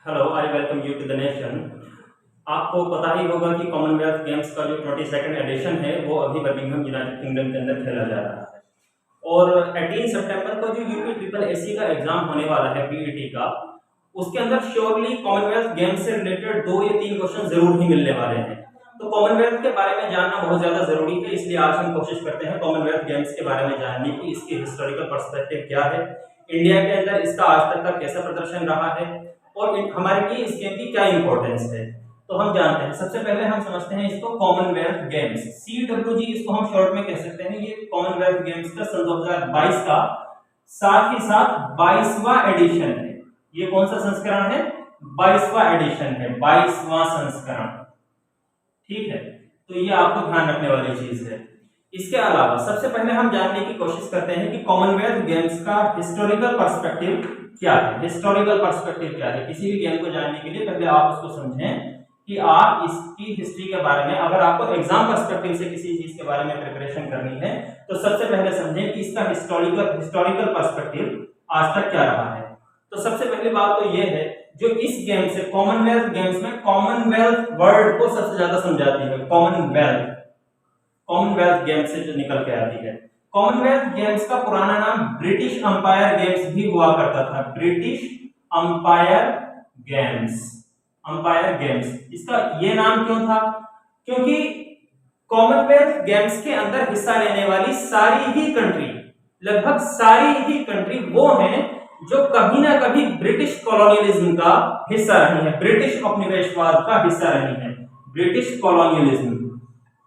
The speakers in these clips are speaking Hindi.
Hello, I welcome you to the nation. आपको पता ही होगा कि कॉमनवेल्थ गेम्स का जो 22nd एडिशन है वो अभी बर्मिंघम यूनाइटेड किंगडम के अंदर खेला जा रहा है। और 18 सितंबर को जो यूपी ट्रिपल एससी का एग्जाम होने वाला है पीईटी का, उसके अंदर श्योरली कॉमनवेल्थ गेम्स से रिलेटेड 2 या 3 क्वेश्चन जरूर ही मिलने वाले हैं। तो कॉमनवेल्थ के बारे में जानना बहुत ज्यादा जरूरी है, इसलिए आज हम कोशिश करते हैं कॉमनवेल्थ गेम्स के बारे में जानने की, इसकी हिस्टोरिकल पर्सपेक्टिव क्या है, इंडिया के अंदर इसका आज तक का कैसा प्रदर्शन रहा है और हमारे लिए इस गेम की क्या इंपॉर्टेंस है। तो हम जानते हैं, सबसे पहले हम समझते हैं इसको कॉमनवेल्थ गेम्स, CWG इसको हम शॉर्ट में कह सकते हैं। ये कॉमनवेल्थ गेम्स का सन 2022 का साथ ही साथ 22वां एडिशन है। ये कौन सा संस्करण है? 22वां एडिशन है, 22वां संस्करण। ठीक है, तो ये आपको ध्यान रखने वाली चीज है। इसके अलावा सबसे पहले हम जानने की कोशिश करते हैं कि कॉमनवेल्थ गेम्स का हिस्टोरिकल पर्सपेक्टिव क्या है। हिस्टोरिकल पर्सपेक्टिव क्या है? किसी भी गेम को जानने के लिए पहले आप उसको समझें कि आप इसकी हिस्ट्री के बारे में, अगर आपको एग्जाम पर्सपेक्टिव से किसी चीज के बारे में प्रिपरेशन करनी है तो सबसे पहले समझें कि इसका हिस्टोरिकल पर्सपेक्टिव आज तक क्या रहा है। तो सबसे पहली बात तो यह है, जो इस गेम से कॉमनवेल्थ गेम्स में कॉमनवेल्थ वर्ड को सबसे ज्यादा समझाती है। कॉमनवेल्थ गेम्स से जो निकल के आती है। कॉमनवेल्थ गेम्स का पुराना नाम ब्रिटिश अंपायर गेम्स भी हुआ करता था। ब्रिटिश अंपायर गेम्स इसका ये नाम क्यों था? क्योंकि कॉमनवेल्थ गेम्स के अंदर हिस्सा लेने वाली सारी ही कंट्री, लगभग सारी ही कंट्री वो हैं जो कभी ना कभी ब्रिटिश कॉलोनियलिज्म का हिस्सा रही है, ब्रिटिश उपनिवेशवाद का हिस्सा रही है। ब्रिटिश कॉलोनियलिज्म,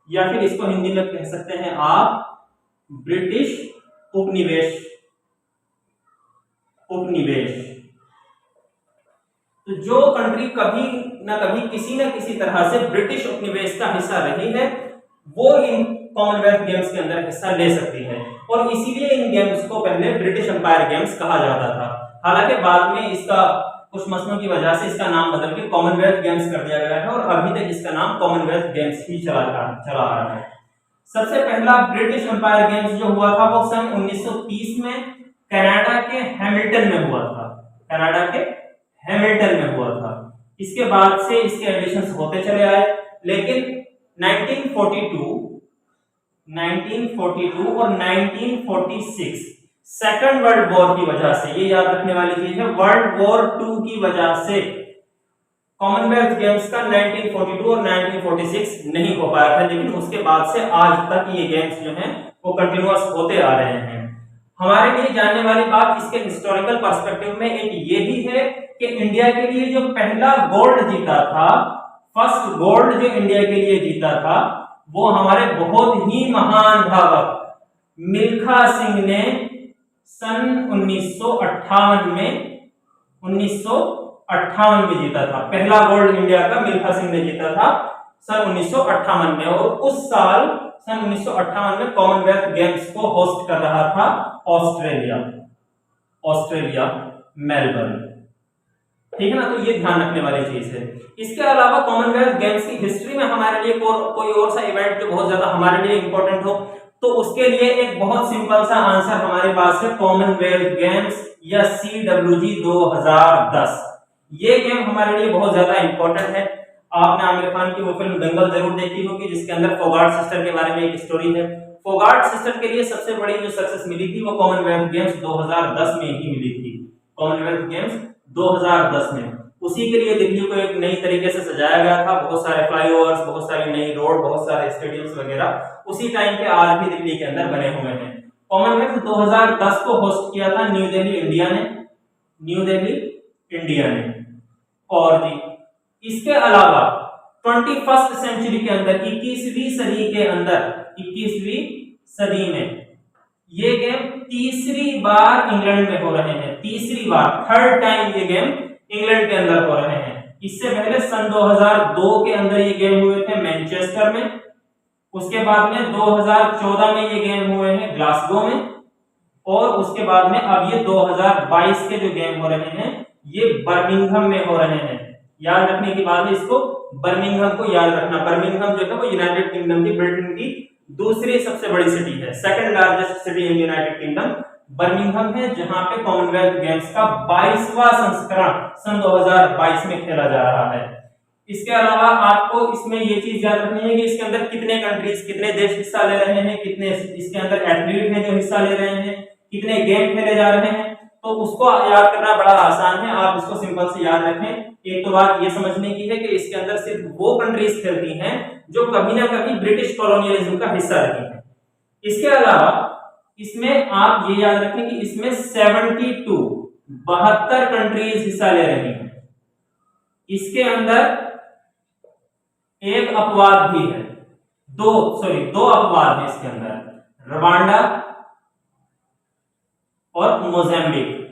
या फिर इसको हिंदी में कह सकते हैं आप ब्रिटिश उपनिवेश। तो जो कंट्री कभी ना कभी किसी न किसी तरह से ब्रिटिश उपनिवेश का हिस्सा रही है, वो इन कॉमनवेल्थ गेम्स के अंदर हिस्सा ले सकती है। और इसीलिए इन गेम्स को पहले ब्रिटिश अंपायर गेम्स कहा जाता था। हालांकि बाद में इसका कुछ मसलों की वजह से इसका नाम बदल के कॉमनवेल्थ गेम्स कर दिया गया है और अभी तक इसका नाम कॉमनवेल्थ गेम्स ही चला आ रहा है। सबसे पहला ब्रिटिश अंपायर गेम्स जो हुआ था वो सन 1930 में कनाडा के हैमिल्टन में हुआ था। इसके बाद से इसके एडिशंस होते चले आए, लेकिन 1942 और 1946 सेकंड वर्ल्ड वॉर की वजह से, ये याद रखने वाली चीज है, वर्ल्ड वॉर 2 की वजह से कॉमनवेल्थ गेम्स का 1942 और 1946 नहीं हो पाया था। लेकिन उसके बाद से आज तक ये गेम्स जो हैं वो कंटिन्यूअस होते आ रहे हैं। हमारे लिए जानने वाली बात इसके हिस्टोरिकल पर्सपेक्टिव में एक ये भी है कि इंडिया के लिए जो पहला गोल्ड जीता था, फर्स्ट गोल्ड जो इंडिया के लिए जीता था, वो हमारे बहुत ही महान धावक मिल्खा सिंह ने सन 1958 में जीता था। पहला गोल्ड इंडिया का मिल्खा सिंह ने जीता था सन 1958 में। और उस साल सन 1958 में कॉमनवेल्थ गेम्स को होस्ट कर रहा था ऑस्ट्रेलिया मेलबर्न। ठीक है ना, तो ये ध्यान रखने वाली चीज है। इसके अलावा कॉमनवेल्थ गेम्स की हिस्ट्री में हमारे लिए कोई और सा इवेंट जो बहुत ज्यादा हमारे लिए इंपॉर्टेंट हो, तो उसके लिए एक बहुत सिंपल सा आंसर हमारे पास है, कॉमनवेल्थ गेम्स या CWG 2010। ये गेम हमारे लिए बहुत ज्यादा इंपॉर्टेंट है। आपने आमिर खान की वो फिल्म दंगल जरूर देखी होगी, जिसके अंदर फोगाट सिस्टर के बारे में एक स्टोरी है। फोगाट सिस्टर के लिए सबसे बड़ी जो सक्सेस मिली थी वो कॉमनवेल्थ गेम्स 2010 में ही मिली थी। कॉमनवेल्थ गेम्स 2010 में, उसी के लिए दिल्ली को एक नई तरीके से सजाया गया था। बहुत सारे फ्लाईओवर्स, बहुत सारी नई रोड, बहुत सारे स्टेडियम्स वगैरह उसी टाइम पे आज भी दिल्ली के अंदर बने हुए हैं। कॉमनवेल्थ 2010 को होस्ट किया था न्यू दिल्ली इंडिया ने। और जी इसके अलावा 21st सेंचुरी के अंदर, 21वीं सदी में ये गेम तीसरी बार इंग्लैंड में हो रहे हैं। थर्ड टाइम ये गेम इंग्लैंड के अंदर हो रहे हैं। इससे पहले सन 2002 के अंदर ये गेम हुए थे मैनचेस्टर में। उसके बाद में 2014 में ये गेम हुए हैं ग्लासगो में। और उसके बाद में अब ये 2022 के जो गेम हो रहे हैं ये बर्मिंघम में हो रहे हैं। याद रखने की बात है, इसको बर्मिंघम को याद रखना। बर्मिंघम जो है वो यूनाइटेड किंगडम की, ब्रिटेन की दूसरी सबसे बड़ी सिटी है, second largest city in United kingdom Birmingham है, जहां पे कॉमनवेल्थ गेम्स का 22वां संस्करण सन 2022 में खेला जा रहा है। इसके अलावा आपको इसमें ये चीज याद रखनी है कि इसके अंदर कितने कंट्रीज, कितने देश हिस्सा ले रहे हैं, कितने इसके अंदर एथलीट हैं जो हिस्सा ले रहे हैं, कितने गेम खेले जा रहे हैं, तो उसको याद करना बड़ा आसान है। आप इसको सिंपल से याद रखें। एक तो बात ये समझने की है कि इसके अंदर सिर्फ वो कंट्रीज खेलती हैं जो कभी ना कभी ब्रिटिश कॉलोनियलिज्म का हिस्सा रही हैं। इसके अलावा इसमें आप ये याद रखें कि इसमें 72 कंट्रीज हिस्सा ले रही हैं। इसके अंदर एक अपवाद भी है, दो अपवाद है इसके अंदर, रवांडा और मोजाम्बिक।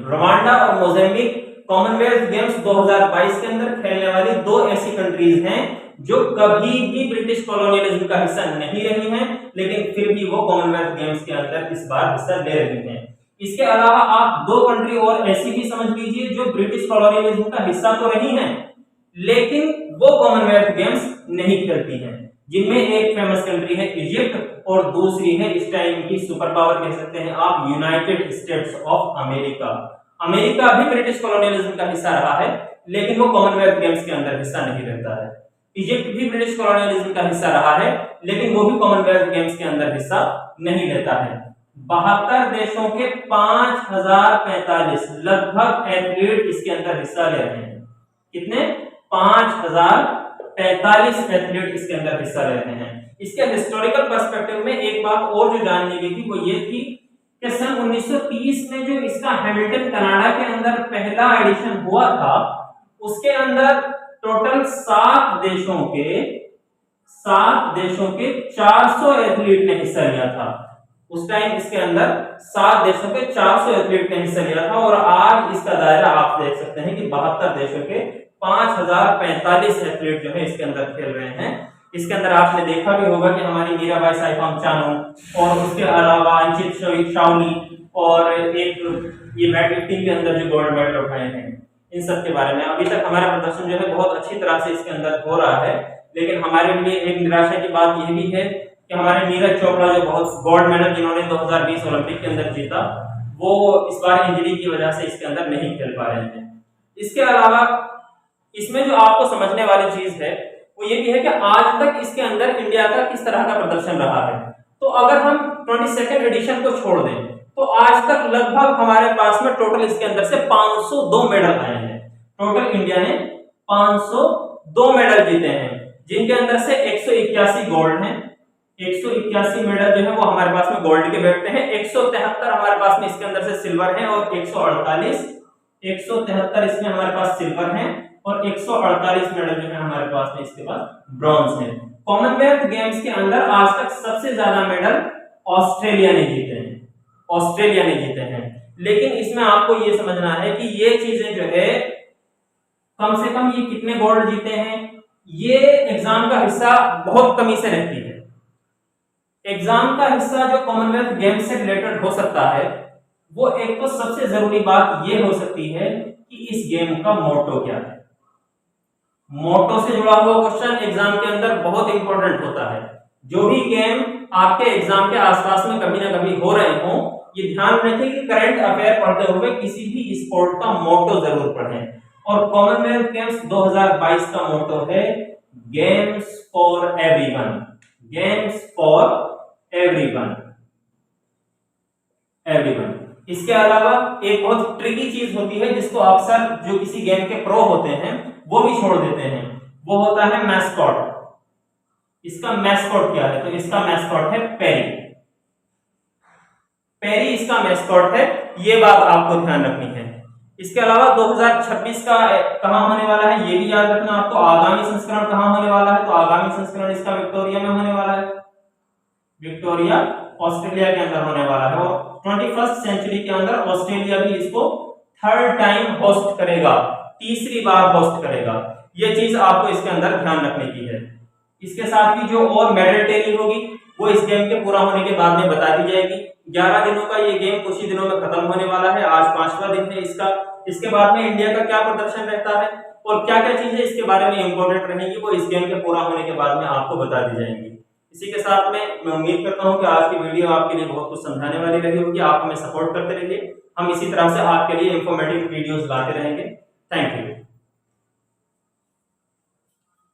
रवांडा और मोजाम्बिक कॉमनवेल्थ गेम्स 2022 के अंदर खेलने वाली दो ऐसी कंट्रीज हैं जो कभी भी ब्रिटिश कॉलोनियलिज्म का हिस्सा नहीं रही हैं, लेकिन फिर भी वो कॉमनवेल्थ गेम्स के अंदर इस बार हिस्सा ले रही हैं। इसके अलावा आप दो कंट्री और ऐसी भी समझ लीजिए जो ब्रिटिश कॉलोनियलिज्म का हिस्सा तो रही हैं, लेकिन वो कॉमनवेल्थ गेम्स नहीं खेलती हैं, जिनमें एक फेमस कंट्री है इजिप्ट और दूसरी है इस टाइम की सुपर पावर कह सकते हैं आप, United states of America. America भी ब्रिटिश कॉलोनियलिज्म का हिस्सा रहा है, लेकिन वो कॉमनवेल्थ गेम्स के अंदर हिस्सा नहीं रहता है। इजिप्ट भी ब्रिटिश कॉलोनियलिज्म का हिस्सा रहा है, लेकिन वो भी कॉमनवेल्थ गेम्स के अंदर हिस्सा नहीं लेता है। 72 देशों के 5045 लगभग एथलीट इसके अंदर हिस्सा ले रहे हैं। कितने? 5045 एथलीट इसके अंदर हिस्सा ले रहे हैं। इसके हिस्टोरिकल पर्सपेक्टिव में एक बात और जो जानने की थी वो ये थी कि सन 1930 में जो इसका हैमिल्टन कनाडा के अंदर पहला एडिशन हुआ था, उसके अंदर टोटल 7 देशों के 400 एथलीट ने हिस्सा लिया था। उस टाइम इसके अंदर 7 देशों के 400 एथलीट ने हिस्सा लिया था, और आज इसका दायरा आप देख सकते हैं कि 72 देशों के 5045 एथलीट जो है इसके अंदर खेल रहे हैं। इसके अंदर आपने देखा भी होगा कि हमारी मीराबाई साइफाम चानू और उसके अलावा अंचित शावनी और एक ये वेट लिफ्टिंग के अंदर जो गोल्ड मेडल उठाए हैं, इन सब के बारे में अभी तक हमारा प्रदर्शन जो है बहुत अच्छी तरह से इसके अंदर हो रहा है। लेकिन हमारे लिए एक निराशा की बात यह भी है कि हमारे नीरज चोपड़ा जो बहुत गोल्ड मेडल जिन्होंने 2020 ओलंपिक के अंदर जीता, वो इस बार इंजरी की वजह से इसके अंदर नहीं खेल पा रहे हैं। इसके अलावा इसमें जो आपको समझने वाली चीज है वो ये भी है कि आज तक इसके अंदर इंडिया का किस तरह का प्रदर्शन रहा है। तो अगर हम 22nd एडिशन को छोड़ दें तो आज तक लगभग हमारे पास में टोटल इसके अंदर से 502 मेडल आए हैं। टोटल इंडिया ने 502 मेडल जीते हैं, जिनके अंदर से 181 गोल्ड हैं। 181 मेडल जो है वो हमारे पास में गोल्ड के बैठते हैं। 173 हमारे पास में इसके अंदर से सिल्वर है और 173 इसमें हमारे पास सिल्वर है और 148 मेडल जो है हमारे पास में इसके पास ब्रॉन्ज है। कॉमनवेल्थ गेम्स के अंदर आज तक सबसे ज्यादा मेडल ऑस्ट्रेलिया ने जीते हैं। लेकिन इसमें आपको ये समझना है कि ये चीजें जो है कम से कम ये कितने गोल्ड जीते हैं, ये एग्जाम का हिस्सा बहुत कमी से रहती है। एग्जाम का हिस्सा जो कॉमनवेल्थ गेम्स से रिलेटेड हो सकता है, वो एक तो सबसे जरूरी बात ये हो सकती है कि इस गेम का मोटो क्या है। मोटो से जुड़ा हुआ क्वेश्चन एग्जाम के अंदर बहुत इंपॉर्टेंट होता है। जो भी गेम आपके एग्जाम के आसपास में कभी ना कभी हो रहे हो, ये ध्यान रखें कि करंट अफेयर पढ़ते हुए किसी भी स्पोर्ट का मोटो जरूर पढ़ें। और कॉमनवेल्थ गेम्स 2022 का मोटो है गेम्स फॉर एवरीवन। इसके अलावा एक बहुत ट्रिकी चीज होती है जिसको अक्सर जो किसी गेम के प्रो होते हैं वो भी छोड़ देते हैं, वो होता है मैस्कॉट। इसका मैस्कॉट क्या है? तो इसका मैस्कॉट है पेरी इसका मैस्कॉट है। ये बात आपको ध्यान रखनी है। इसके अलावा 2026 का कहां होने वाला है ये भी याद रखना आपको। आगामी संस्करण कहां होने वाला है? तो आगामी संस्करण इसका विक्टोरिया में होने वाला है। विक्टोरिया ऑस्ट्रेलिया के अंदर होने वाला है और 21st सेंचुरी के अंदर ऑस्ट्रेलिया भी इसको 3rd टाइम होस्ट करेगा, तीसरी बार होस्ट करेगा। यह चीज आपको इसके अंदर ध्यान रखने की है। इसके साथ ही जो और मेडल टेली होगी वो इस गेम के पूरा होने के बाद में बता दी जाएगी। 11 दिनों का ये गेम कुछ ही दिनों में खत्म होने वाला है। आज 5वां दिन है इसका। इसके बाद में इंडिया का क्या प्रदर्शन रहता है और क्या क्या चीजें इसके बारे में इंपॉर्टेंट रहेंगी वो इस गेम के पूरा होने के बाद में आपको बता दी जाएंगी। इसी के साथ में मैं उम्मीद करता हूँ कि आज की वीडियो आपके लिए बहुत कुछ समझाने वाली रही होगी। आप हमें सपोर्ट करते रहिए, हम इसी तरह से आपके लिए इंफॉर्मेटिव वीडियोस लाते रहेंगे। Thank you.